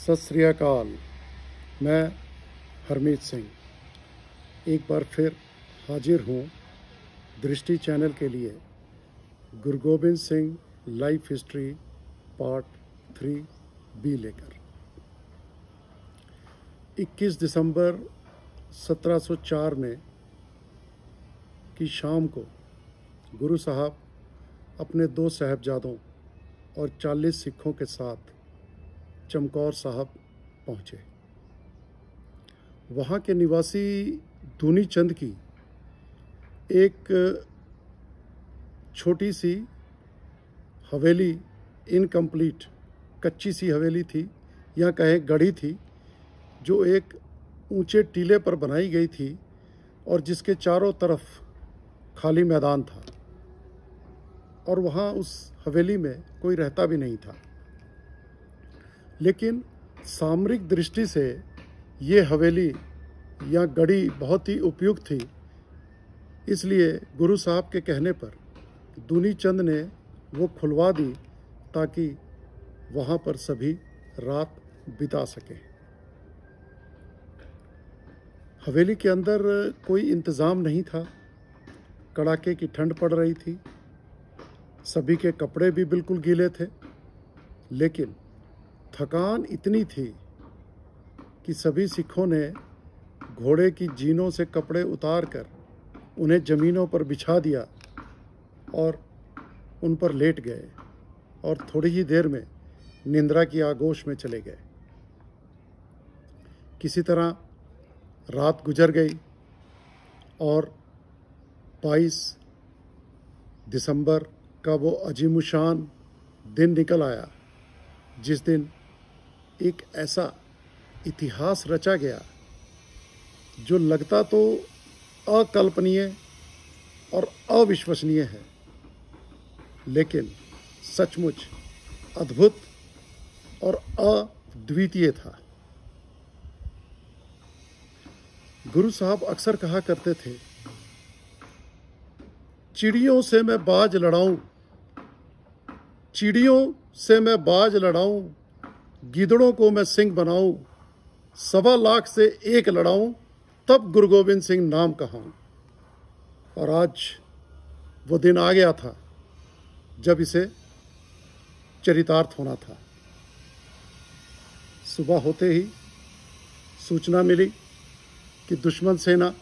सत श्री अकाल। मैं हरमीत सिंह एक बार फिर हाजिर हूँ दृष्टि चैनल के लिए Guru Gobind Singh life history part 3B लेकर। 21 दिसंबर 1704 में की शाम को गुरु साहब अपने 2 साहबजादों और 40 सिखों के साथ चमकौर साहब पहुँचे। वहाँ के निवासी दूनी चंद की एक छोटी सी हवेली, इनकम्प्लीट कच्ची सी हवेली थी या कहें गढ़ी थी, जो एक ऊंचे टीले पर बनाई गई थी और जिसके चारों तरफ खाली मैदान था और वहाँ उस हवेली में कोई रहता भी नहीं था। लेकिन सामरिक दृष्टि से ये हवेली या गढ़ी बहुत ही उपयुक्त थी, इसलिए गुरु साहब के कहने पर दूनी चंद ने वो खुलवा दी ताकि वहाँ पर सभी रात बिता सकें। हवेली के अंदर कोई इंतज़ाम नहीं था, कड़ाके की ठंड पड़ रही थी, सभी के कपड़े भी बिल्कुल गीले थे, लेकिन थकान इतनी थी कि सभी सिखों ने घोड़े की जीनों से कपड़े उतार कर उन्हें ज़मीनों पर बिछा दिया और उन पर लेट गए और थोड़ी ही देर में निंद्रा की आगोश में चले गए। किसी तरह रात गुजर गई और 22 दिसंबर का वो अजीमुशान दिन निकल आया, जिस दिन एक ऐसा इतिहास रचा गया जो लगता तो अकल्पनीय और अविश्वसनीय है, लेकिन सचमुच अद्भुत और अद्वितीय था। गुरु साहब अक्सर कहा करते थे, चिड़ियों से मैं बाज लड़ाऊं, चिड़ियों से मैं बाज लड़ाऊं, गिदड़ों को मैं सिंह बनाऊं, 1.25 लाख से एक लड़ाऊं, तब गुरु गोबिंद सिंह नाम कहाऊं। और आज वो दिन आ गया था जब इसे चरितार्थ होना था। सुबह होते ही सूचना मिली कि दुश्मन सेना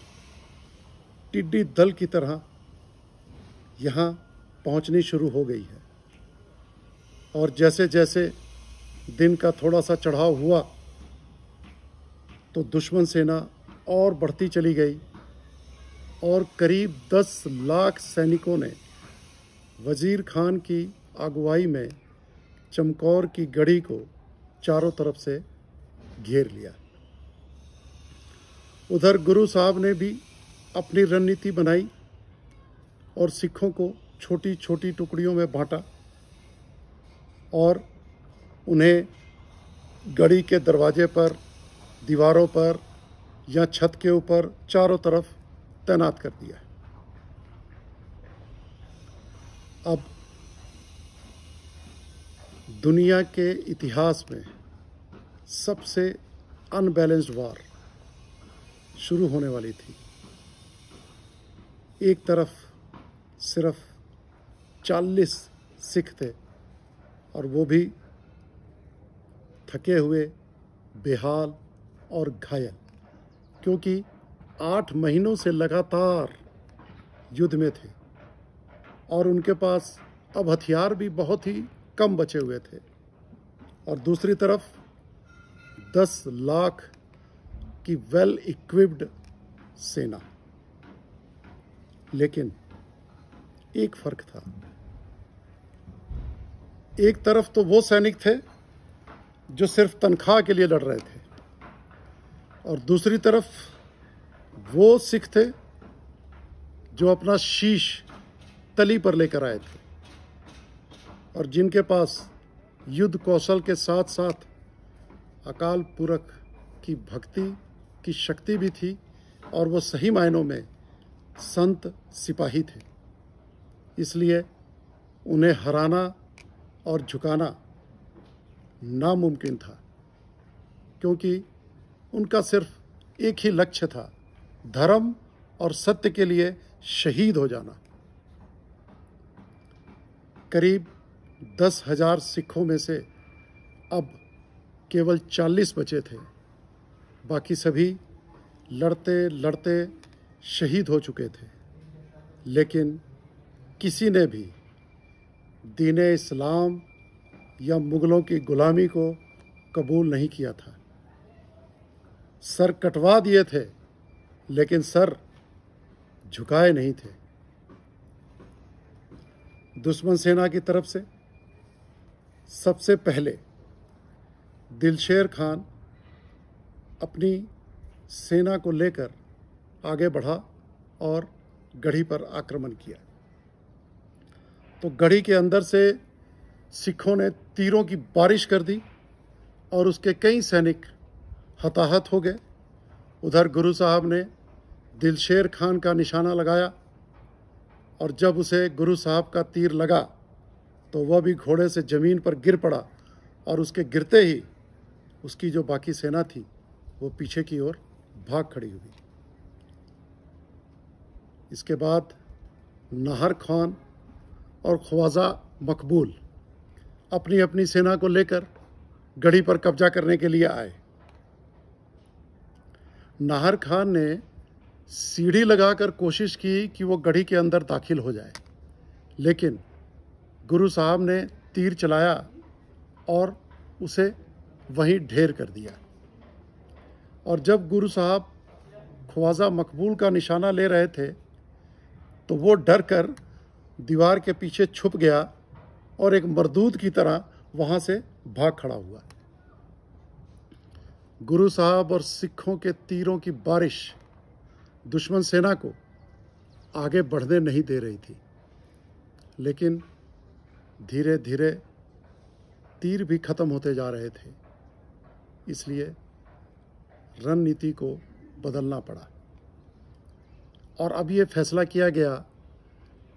टिड्डी दल की तरह यहाँ पहुँचनी शुरू हो गई है। और जैसे जैसे दिन का थोड़ा सा चढ़ाव हुआ तो दुश्मन सेना और बढ़ती चली गई और करीब 10 लाख सैनिकों ने वजीर खान की अगुवाई में चमकौर की गढ़ी को चारों तरफ से घेर लिया। उधर गुरु साहब ने भी अपनी रणनीति बनाई और सिखों को छोटी छोटी टुकड़ियों में बांटा और उन्हें गढ़ी के दरवाजे पर, दीवारों पर या छत के ऊपर चारों तरफ तैनात कर दिया। अब दुनिया के इतिहास में सबसे अनबैलेंस्ड वार शुरू होने वाली थी। एक तरफ सिर्फ 40 सिख थे और वो भी थके हुए, बेहाल और घायल, क्योंकि 8 महीनों से लगातार युद्ध में थे और उनके पास अब हथियार भी बहुत ही कम बचे हुए थे। और दूसरी तरफ 10 लाख की वेल इक्विप्ड सेना। लेकिन एक फर्क था, एक तरफ तो वो सैनिक थे जो सिर्फ तनख्वाह के लिए लड़ रहे थे और दूसरी तरफ वो सिख थे जो अपना शीश तली पर लेकर आए थे और जिनके पास युद्ध कौशल के साथ साथ अकाल पुरख की भक्ति की शक्ति भी थी और वो सही मायनों में संत सिपाही थे। इसलिए उन्हें हराना और झुकाना नामुमकिन था। क्योंकि उनका सिर्फ एक ही लक्ष्य था, धर्म और सत्य के लिए शहीद हो जाना। करीब 10,000 सिखों में से अब केवल 40 बचे थे। बाकी सभी लड़ते लड़ते शहीद हो चुके थे, लेकिन किसी ने भी दीन-ए इस्लाम या मुगलों की गुलामी को कबूल नहीं किया था। सर कटवा दिए थे, लेकिन सर झुकाए नहीं थे। दुश्मन सेना की तरफ से सबसे पहले दिलशेर खान अपनी सेना को लेकर आगे बढ़ा और गढ़ी पर आक्रमण किया। तो गढ़ी के अंदर से सिखों ने तीरों की बारिश कर दी और उसके कई सैनिक हताहत हो गए। उधर गुरु साहब ने दिलशेर खान का निशाना लगाया और जब उसे गुरु साहब का तीर लगा तो वह भी घोड़े से ज़मीन पर गिर पड़ा और उसके गिरते ही उसकी जो बाकी सेना थी वो पीछे की ओर भाग खड़ी हुई। इसके बाद नाहर खान और ख्वाजा मकबूल अपनी अपनी सेना को लेकर गढ़ी पर कब्जा करने के लिए आए। नाहर खान ने सीढ़ी लगाकर कोशिश की कि वो गढ़ी के अंदर दाखिल हो जाए, लेकिन गुरु साहब ने तीर चलाया और उसे वहीं ढेर कर दिया। और जब गुरु साहब ख्वाजा मकबूल का निशाना ले रहे थे तो वो डर कर दीवार के पीछे छुप गया और एक मरदूद की तरह वहाँ से भाग खड़ा हुआ। गुरु साहब और सिखों के तीरों की बारिश दुश्मन सेना को आगे बढ़ने नहीं दे रही थी, लेकिन धीरे धीरे तीर भी खत्म होते जा रहे थे। इसलिए रणनीति को बदलना पड़ा और अब ये फैसला किया गया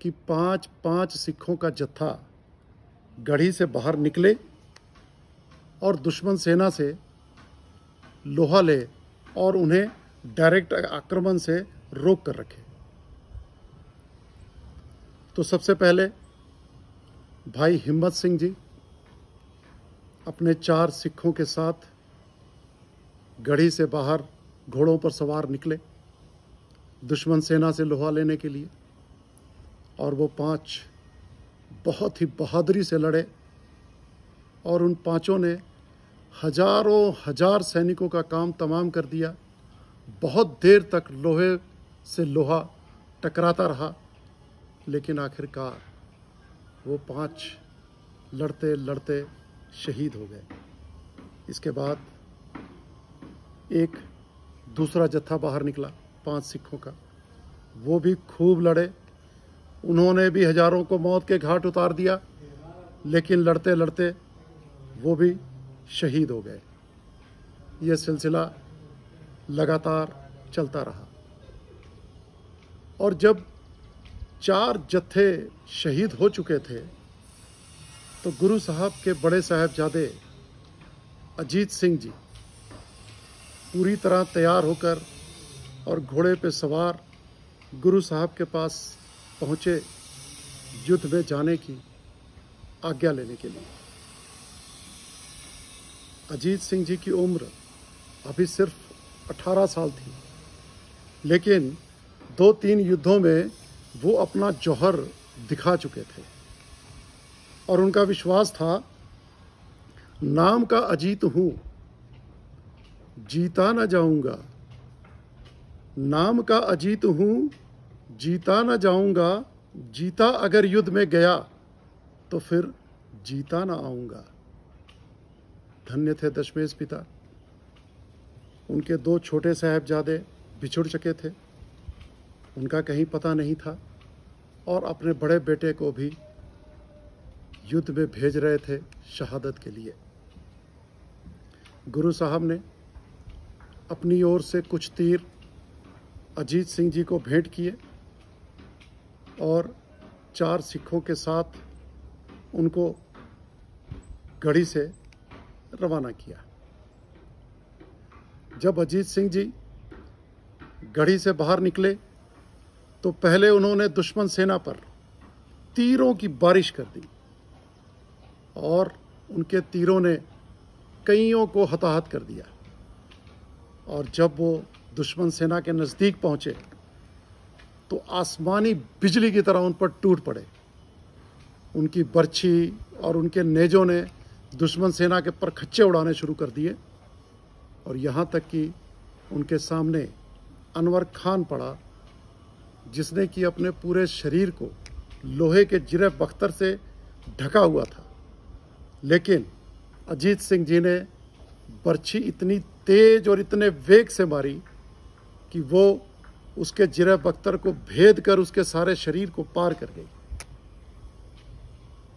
कि 5-5 सिखों का जत्था गढ़ी से बाहर निकले और दुश्मन सेना से लोहा ले और उन्हें डायरेक्ट आक्रमण से रोक कर रखे। तो सबसे पहले भाई हिम्मत सिंह जी अपने 4 सिखों के साथ गढ़ी से बाहर घोड़ों पर सवार निकले दुश्मन सेना से लोहा लेने के लिए, और वो 5 बहुत ही बहादुरी से लड़े और उन 5 ने हजारों हजार सैनिकों का काम तमाम कर दिया। बहुत देर तक लोहे से लोहा टकराता रहा, लेकिन आखिरकार वो 5 लड़ते लड़ते शहीद हो गए। इसके बाद एक दूसरा जत्था बाहर निकला 5 सिखों का, वो भी खूब लड़े। उन्होंने भी हजारों को मौत के घाट उतार दिया, लेकिन लड़ते लड़ते वो भी शहीद हो गए। यह सिलसिला लगातार चलता रहा और जब 4 जत्थे शहीद हो चुके थे तो गुरु साहब के बड़े साहबजादे अजीत सिंह जी पूरी तरह तैयार होकर और घोड़े पे सवार गुरु साहब के पास पहुँचे युद्ध में जाने की आज्ञा लेने के लिए। अजीत सिंह जी की उम्र अभी सिर्फ 18 साल थी, लेकिन 2-3 युद्धों में वो अपना जौहर दिखा चुके थे और उनका विश्वास था, नाम का अजीत हूँ जीता न जाऊंगा, नाम का अजीत हूँ जीता न जाऊंगा, जीता अगर युद्ध में गया तो फिर जीता न आऊंगा। धन्य थे दशमेश पिता। उनके 2 छोटे साहबजादे बिछुड़ चुके थे, उनका कहीं पता नहीं था, और अपने बड़े बेटे को भी युद्ध में भेज रहे थे शहादत के लिए। गुरु साहब ने अपनी ओर से कुछ तीर अजीत सिंह जी को भेंट किए और 4 सिखों के साथ उनको गढ़ी से रवाना किया। जब अजीत सिंह जी गढ़ी से बाहर निकले तो पहले उन्होंने दुश्मन सेना पर तीरों की बारिश कर दी और उनके तीरों ने कईयों को हताहत कर दिया। और जब वो दुश्मन सेना के नज़दीक पहुंचे तो आसमानी बिजली की तरह उन पर टूट पड़े। उनकी बर्छी और उनके नेजों ने दुश्मन सेना के परखच्चे उड़ाने शुरू कर दिए और यहाँ तक कि उनके सामने अनवर खान पड़ा, जिसने कि अपने पूरे शरीर को लोहे के जिरे बख्तर से ढका हुआ था। लेकिन अजीत सिंह जी ने बर्छी इतनी तेज और इतने वेग से मारी कि वो उसके जिरे बख्तर को भेद कर उसके सारे शरीर को पार कर गई।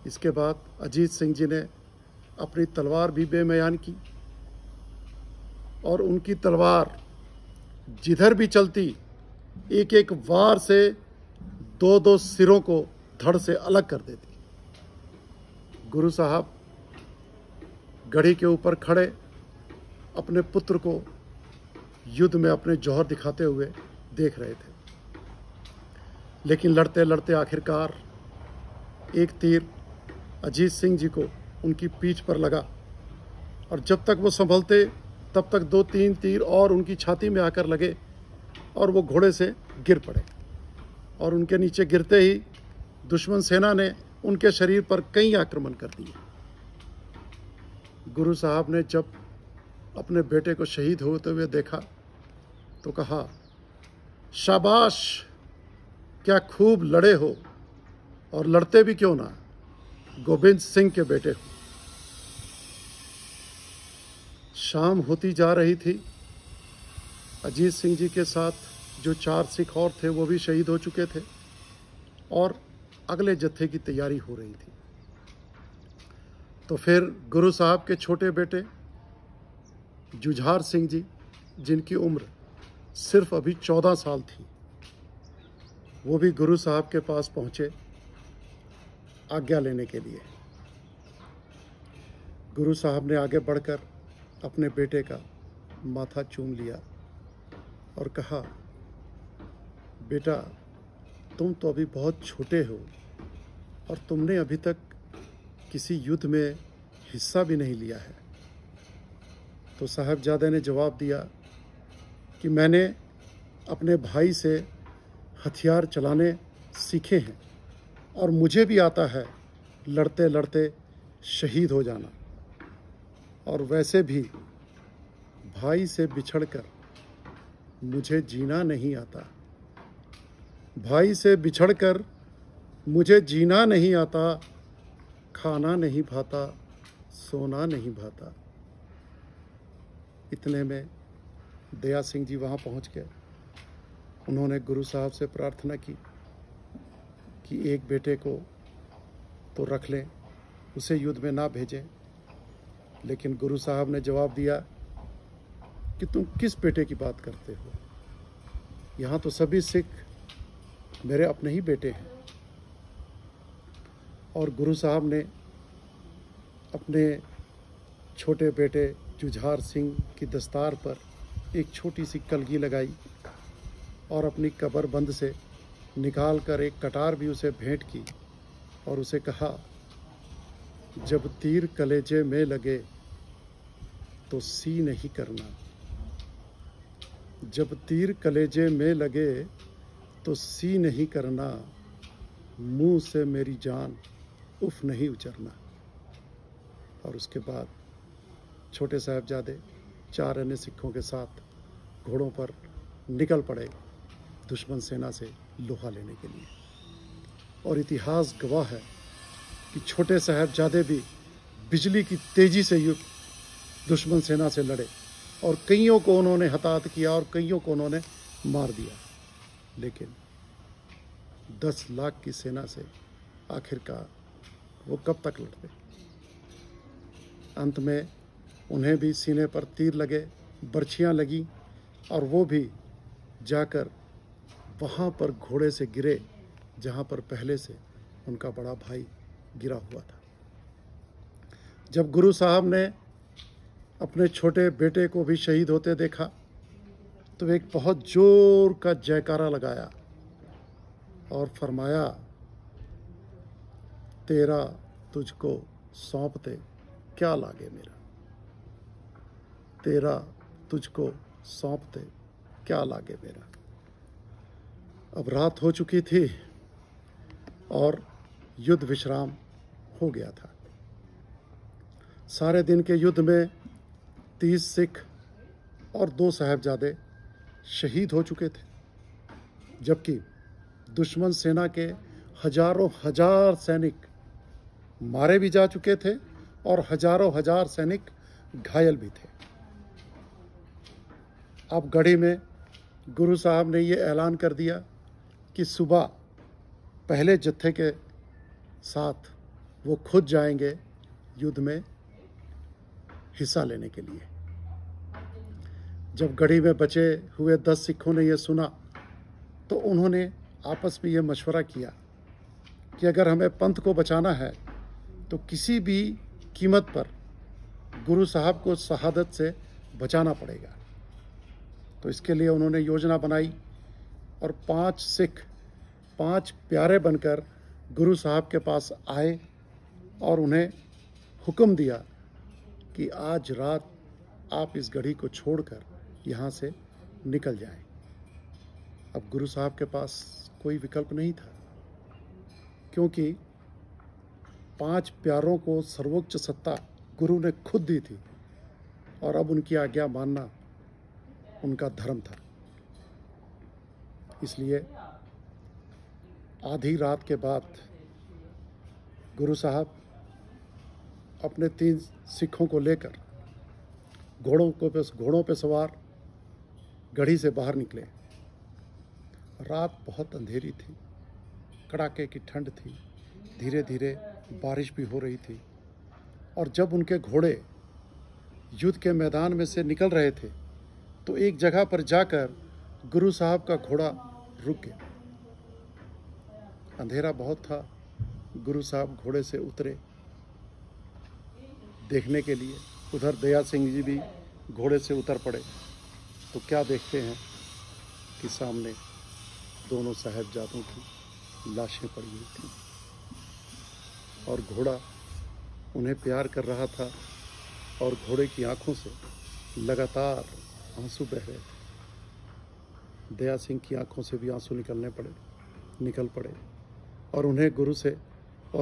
इसके बाद अजीत सिंह जी ने अपनी तलवार भी बेमयान की और उनकी तलवार जिधर भी चलती एक एक वार से दो दो सिरों को धड़ से अलग कर देती। गुरु साहब गढ़ी के ऊपर खड़े अपने पुत्र को युद्ध में अपने जौहर दिखाते हुए देख रहे थे। लेकिन लड़ते लड़ते आखिरकार एक तीर अजीत सिंह जी को उनकी पीठ पर लगा और जब तक वो संभलते तब तक 2-3 तीर और उनकी छाती में आकर लगे और वो घोड़े से गिर पड़े। और उनके नीचे गिरते ही दुश्मन सेना ने उनके शरीर पर कई आक्रमण कर दिए। गुरु साहब ने जब अपने बेटे को शहीद होते हुए देखा तो कहा, शाबाश, क्या खूब लड़े हो और लड़ते भी क्यों ना, गोविंद सिंह के बेटे हो। शाम होती जा रही थी। अजीत सिंह जी के साथ जो 4 सिख और थे वो भी शहीद हो चुके थे और अगले जत्थे की तैयारी हो रही थी। तो फिर गुरु साहब के छोटे बेटे जुझार सिंह जी, जिनकी उम्र सिर्फ अभी 14 साल थी, वो भी गुरु साहब के पास पहुंचे आज्ञा लेने के लिए। गुरु साहब ने आगे बढ़कर अपने बेटे का माथा चूम लिया और कहा, बेटा, तुम तो अभी बहुत छोटे हो और तुमने अभी तक किसी युद्ध में हिस्सा भी नहीं लिया है। तो साहबजादे ने जवाब दिया कि मैंने अपने भाई से हथियार चलाने सीखे हैं और मुझे भी आता है लड़ते लड़ते शहीद हो जाना। और वैसे भी भाई से बिछड़कर मुझे जीना नहीं आता। भाई से बिछड़कर मुझे जीना नहीं आता, खाना नहीं भाता, सोना नहीं भाता। इतने में दया सिंह जी वहाँ पहुँच गए। उन्होंने गुरु साहब से प्रार्थना की कि एक बेटे को तो रख लें, उसे युद्ध में ना भेजें। लेकिन गुरु साहब ने जवाब दिया कि तुम किस बेटे की बात करते हो, यहाँ तो सभी सिख मेरे अपने ही बेटे हैं। और गुरु साहब ने अपने छोटे बेटे जुझार सिंह की दस्तार पर एक छोटी सी कलगी लगाई और अपनी कमरबंद से निकाल कर एक कटार भी उसे भेंट की और उसे कहा, जब तीर कलेजे में लगे तो सी नहीं करना। जब तीर कलेजे में लगे तो सी नहीं करना, मुंह से मेरी जान उफ नहीं उचरना। और उसके बाद छोटे साहबजादे 4 अन्य सिखों के साथ घोड़ों पर निकल पड़े दुश्मन सेना से लोहा लेने के लिए। और इतिहास गवाह है कि छोटे साहबजादे भी बिजली की तेजी से युद्ध दुश्मन सेना से लड़े और कईयों को उन्होंने हताहत किया और कईयों को उन्होंने मार दिया। लेकिन 10 लाख की सेना से आखिरकार वो कब तक लड़ते। अंत में उन्हें भी सीने पर तीर लगे, बर्छियाँ लगी और वो भी जाकर वहाँ पर घोड़े से गिरे जहाँ पर पहले से उनका बड़ा भाई गिरा हुआ था। जब गुरु साहब ने अपने छोटे बेटे को भी शहीद होते देखा तो एक बहुत जोर का जयकारा लगाया और फरमाया, तेरा तुझको सौंपते क्या लागे मेरा, तेरा तुझको सौंपते क्या लागे मेरा। अब रात हो चुकी थी और युद्ध विश्राम हो गया था। सारे दिन के युद्ध में 30 सिख और 2 साहबजादे शहीद हो चुके थे, जबकि दुश्मन सेना के हजारों हजार सैनिक मारे भी जा चुके थे और हजारों हजार सैनिक घायल भी थे। अब गढ़ी में गुरु साहब ने ये ऐलान कर दिया कि सुबह पहले जत्थे के साथ वो खुद जाएंगे युद्ध में हिस्सा लेने के लिए। जब गढ़ी में बचे हुए 10 सिखों ने यह सुना तो उन्होंने आपस में यह मशवरा किया कि अगर हमें पंथ को बचाना है तो किसी भी कीमत पर गुरु साहब को शहादत से बचाना पड़ेगा। तो इसके लिए उन्होंने योजना बनाई और 5 सिख 5 प्यारे बनकर गुरु साहब के पास आए और उन्हें हुक्म दिया कि आज रात आप इस गढ़ी को छोड़कर यहाँ से निकल जाएं। अब गुरु साहब के पास कोई विकल्प नहीं था, क्योंकि 5 प्यारों को सर्वोच्च सत्ता गुरु ने खुद दी थी और अब उनकी आज्ञा मानना उनका धर्म था। इसलिए आधी रात के बाद गुरु साहब अपने 3 सिखों को लेकर घोड़ों पे सवार गढ़ी से बाहर निकले। रात बहुत अंधेरी थी, कड़ाके की ठंड थी, धीरे धीरे बारिश भी हो रही थी और जब उनके घोड़े युद्ध के मैदान में से निकल रहे थे तो एक जगह पर जाकर गुरु साहब का घोड़ा रुक गया। अंधेरा बहुत था। गुरु साहब घोड़े से उतरे देखने के लिए। उधर दया सिंह जी भी घोड़े से उतर पड़े तो क्या देखते हैं कि सामने दोनों साहबजादों की लाशें पड़ी हुई थीं और घोड़ा उन्हें प्यार कर रहा था और घोड़े की आंखों से लगातार आंसू बह रहे थे। दया सिंह की आंखों से भी आंसू निकल पड़े और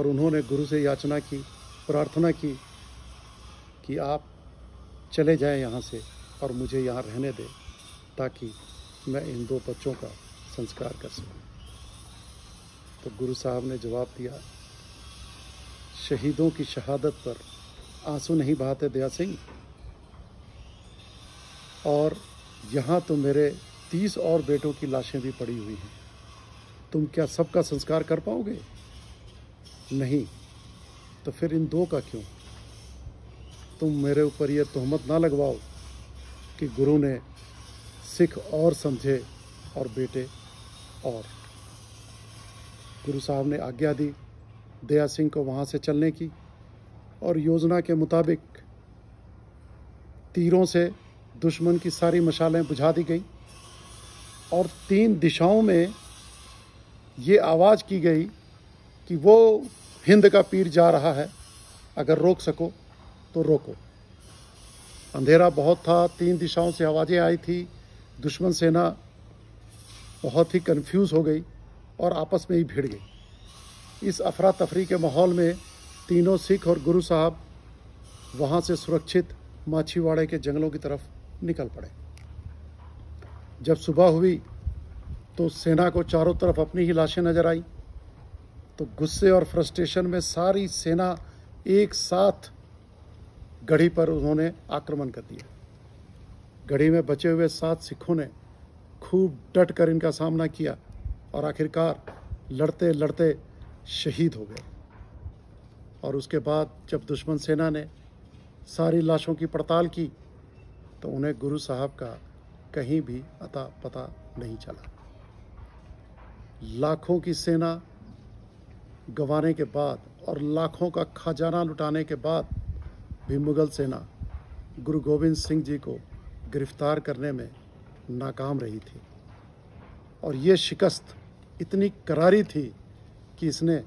उन्होंने गुरु से याचना की, प्रार्थना की कि आप चले जाएं यहाँ से और मुझे यहाँ रहने दें ताकि मैं इन 2 बच्चों का संस्कार कर सकूं। तो गुरु साहब ने जवाब दिया, शहीदों की शहादत पर आंसू नहीं बहाते दया सिंह, और यहाँ तो मेरे 30 और बेटों की लाशें भी पड़ी हुई हैं। तुम क्या सबका संस्कार कर पाओगे? नहीं। तो फिर इन 2 का क्यों? तुम मेरे ऊपर ये तोहमत ना लगवाओ कि गुरु ने सिख और समझे और बेटे और। गुरु साहब ने आज्ञा दी दया सिंह को वहाँ से चलने की और योजना के मुताबिक तीरों से दुश्मन की सारी मशालें बुझा दी गई और 3 दिशाओं में ये आवाज़ की गई कि वो हिंद का पीर जा रहा है, अगर रोक सको तो रोको। अंधेरा बहुत था, 3 दिशाओं से आवाज़ें आई थी। दुश्मन सेना बहुत ही कंफ्यूज हो गई और आपस में ही भिड़ गई। इस अफरा तफरी के माहौल में तीनों सिख और गुरु साहब वहाँ से सुरक्षित माछीवाड़े के जंगलों की तरफ निकल पड़े। जब सुबह हुई तो सेना को चारों तरफ अपनी ही लाशें नजर आई। तो गुस्से और फ्रस्ट्रेशन में सारी सेना एक साथ गढ़ी पर उन्होंने आक्रमण कर दिया। गढ़ी में बचे हुए 7 सिखों ने खूब डट कर इनका सामना किया और आखिरकार लड़ते लड़ते शहीद हो गए। और उसके बाद जब दुश्मन सेना ने सारी लाशों की पड़ताल की तो उन्हें गुरु साहब का कहीं भी अता पता नहीं चला। लाखों की सेना गंवाने के बाद और लाखों का खजाना लुटाने के बाद भी मुगल सेना गुरु गोविंद सिंह जी को गिरफ्तार करने में नाकाम रही थी। और ये शिकस्त इतनी करारी थी कि इसने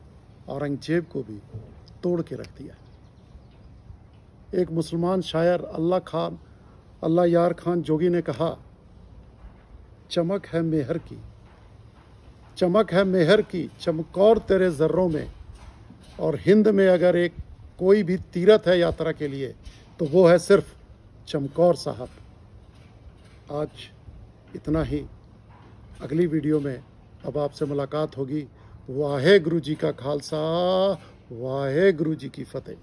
औरंगजेब को भी तोड़ के रख दिया। एक मुसलमान शायर अल्लाह यार खान जोगी ने कहा, चमक है मेहर की, चमक है मेहर की, चमकौर तेरे ज़र्रों में। और हिंद में अगर एक कोई भी तीरथ है यात्रा के लिए तो वो है सिर्फ चमकौर साहब। आज इतना ही। अगली वीडियो में अब आपसे मुलाकात होगी। वाहे गुरु जी का खालसा, वाहे गुरु जी की फतेह।